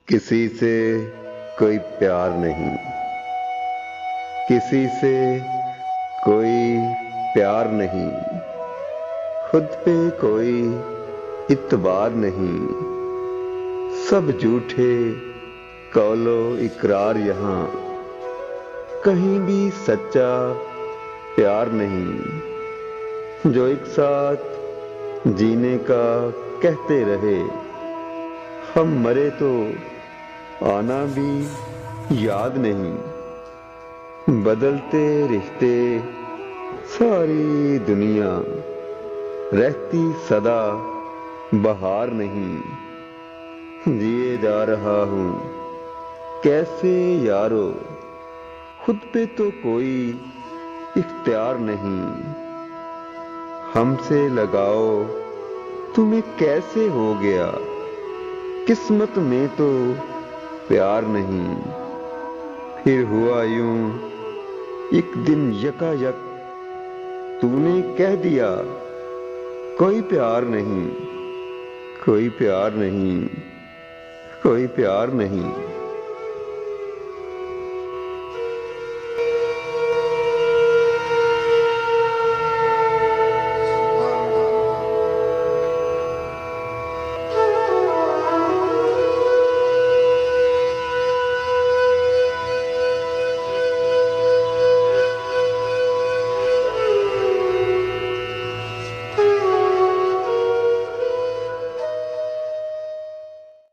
किसी से कोई प्यार नहीं, किसी से कोई प्यार नहीं, खुद पे कोई इत्बार नहीं। सब झूठे कौलो इकरार यहाँ, कहीं भी सच्चा प्यार नहीं। जो एक साथ जीने का कहते रहे, हम मरे तो आना भी याद नहीं। बदलते रिश्ते सारी दुनिया, रहती सदा बहार नहीं। जिए जा रहा हूँ कैसे यारो, खुद पे तो कोई इख्तियार नहीं। हमसे लगाओ तुम्हें कैसे हो गया, किस्मत में तो प्यार नहीं। फिर हुआ यूं एक दिन यकायक, तूने कह दिया कोई प्यार नहीं, कोई प्यार नहीं, कोई प्यार नहीं।